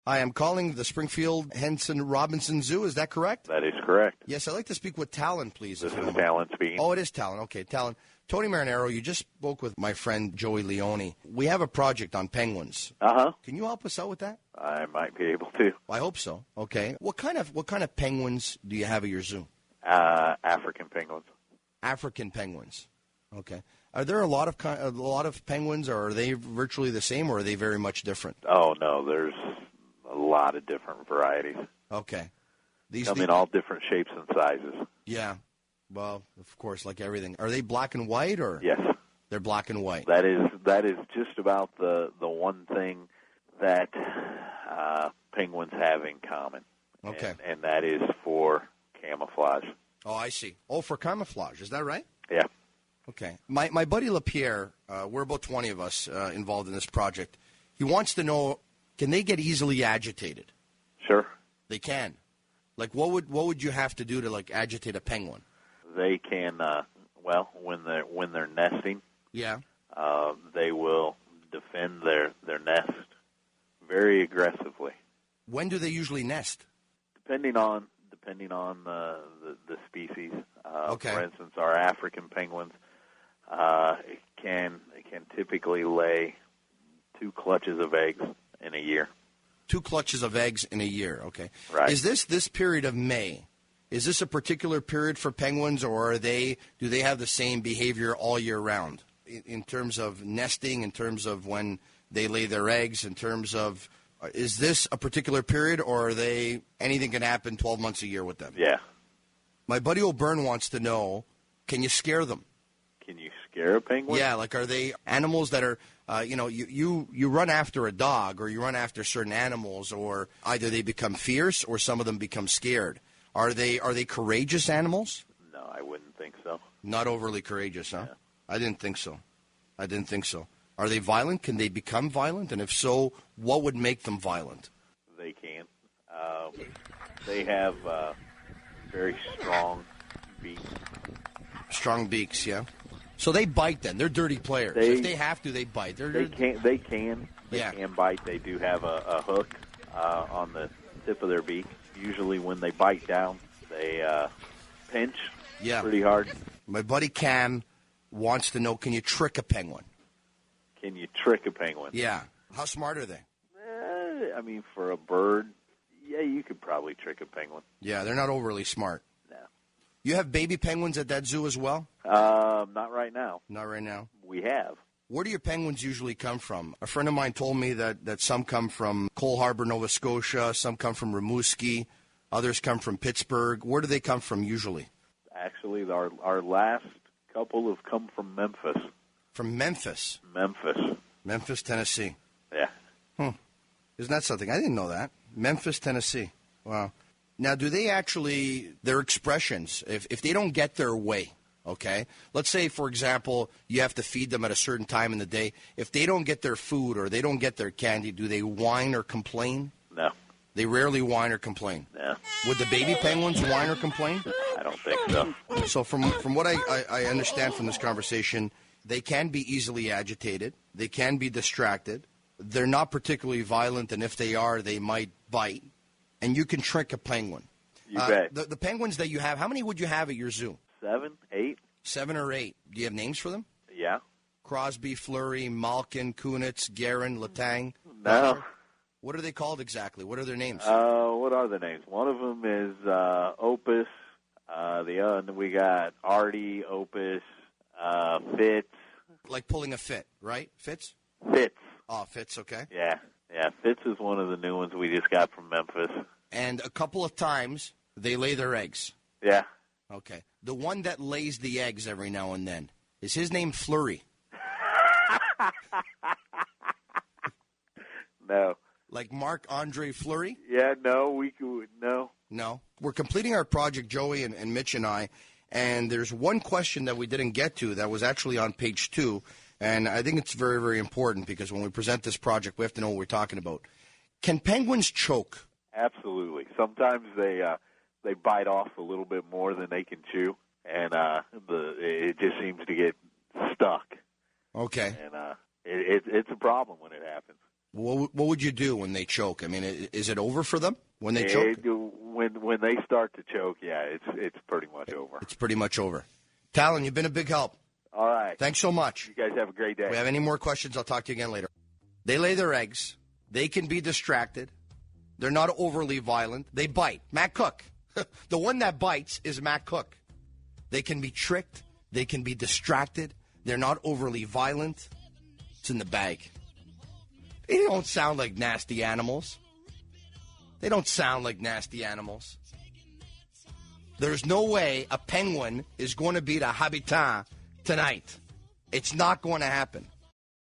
Hi, I'm calling the Springfield Henson Robinson Zoo. Is that correct? That is correct. Yes, I'd like to speak with Talon, please. This is Talon speaking. Oh, it is Talon. Okay, Talon. Tony Marinaro, you just spoke with my friend Joey Leone. We have a project on penguins. Uh-huh. Can you help us out with that? I might be able to. I hope so. Okay. What kind of penguins do you have at your zoo? African penguins. African penguins. Okay. Are there a lot of penguins, or are they virtually the same, or are they very much different? Oh, no, there's a lot of different varieties. Okay. These come in all different shapes and sizes. Yeah. Well, of course, like everything. Are they black and white, or? Yes. They're black and white. That is just about the one thing that penguins have in common. Okay. And that is for camouflage. Oh, I see. Oh, for camouflage. Is that right? Yeah. Okay. My buddy LaPierre, we're about 20 of us involved in this project. He wants to know, can they get easily agitated? Sure. They can. Like, what would you have to do to, like, agitate a penguin? They can, when they're nesting, yeah, they will defend their nest very aggressively. When do they usually nest? Depending on the species. Okay. For instance, our African penguins can typically lay 2 clutches of eggs in a year. 2 clutches of eggs in a year. Okay. Right. Is this period of May? Is this a particular period for penguins, or do they have the same behavior all year round in terms of nesting, in terms of when they lay their eggs, in terms of is this a particular period, or are anything can happen 12 months a year with them? Yeah. My buddy O'Byrne wants to know, can you scare them? Can you scare a penguin? Yeah, like are they animals that are, you run after a dog or you run after certain animals, or either they become fierce or some of them become scared. Are they courageous animals? No, I wouldn't think so. Not overly courageous, huh? Yeah. I didn't think so. Are they violent? Can they become violent? And if so, what would make them violent? They can. They have very strong beaks. Strong beaks, yeah. So they bite then. They're dirty players. If they have to, they bite. They can bite. They do have a hook on the tip of their beak. Usually when they bite down, they pinch pretty hard. My buddy Cam wants to know, can you trick a penguin? Can you trick a penguin? Yeah. How smart are they? For a bird, yeah, you could probably trick a penguin. Yeah, they're not overly smart. No. You have baby penguins at that zoo as well? Not right now. Not right now? We have. Where do your penguins usually come from? A friend of mine told me that some come from Cole Harbour, Nova Scotia, some come from Rimouski, others come from Pittsburgh. Where do they come from usually? Actually, our last couple have come from Memphis. From Memphis? Memphis, Tennessee. Yeah. Isn't that something? I didn't know that. Memphis, Tennessee. Wow. Now, do they actually, their expressions, if they don't get their way, okay? Let's say, for example, you have to feed them at a certain time in the day. If they don't get their food or they don't get their candy, do they whine or complain? No. They rarely whine or complain? No. Would the baby penguins whine or complain? I don't think so. So from what I understand from this conversation, they can be easily agitated. They can be distracted. They're not particularly violent, and if they are, they might bite. And you can trick a penguin. You bet. The penguins that you have, how many would you have at your zoo? 7, 8. 7 or 8. Do you have names for them? Yeah. Crosby, Fleury, Malkin, Kunitz, Guerin, Letang. No. What are they called exactly? What are their names? What are the names? One of them is Opus. The other, we got Artie, Opus, Fitz. Like pulling a fit, right? Fitz? Fitz. Oh, Fitz, okay. Yeah. Fitz is one of the new ones we just got from Memphis. And a couple of times, they lay their eggs. Yeah. Okay. The one that lays the eggs every now and then, is his name Fleury? No. Like Marc-Andre Fleury? Yeah, no, no. No. We're completing our project, Joey and Mitch and I, and there's one question that we didn't get to that was actually on page 2, and I think it's very, very important because when we present this project, we have to know what we're talking about. Can penguins choke? Absolutely. Sometimes they bite off a little bit more than they can chew, and it just seems to get stuck. Okay. And it's a problem when it happens. What would you do when they choke? I mean, is it over for them when they choke? When they start to choke, yeah, it's pretty much over. It's pretty much over. Talon, you've been a big help. All right. Thanks so much. You guys have a great day. If we have any more questions, I'll talk to you again later. They lay their eggs. They can be distracted. They're not overly violent. They bite. Matt Cook. The one that bites is Matt Cook. They can be tricked. They can be distracted. They're not overly violent. It's in the bag. They don't sound like nasty animals. They don't sound like nasty animals. There's no way a penguin is going to beat a Habs-Pens tonight. It's not going to happen.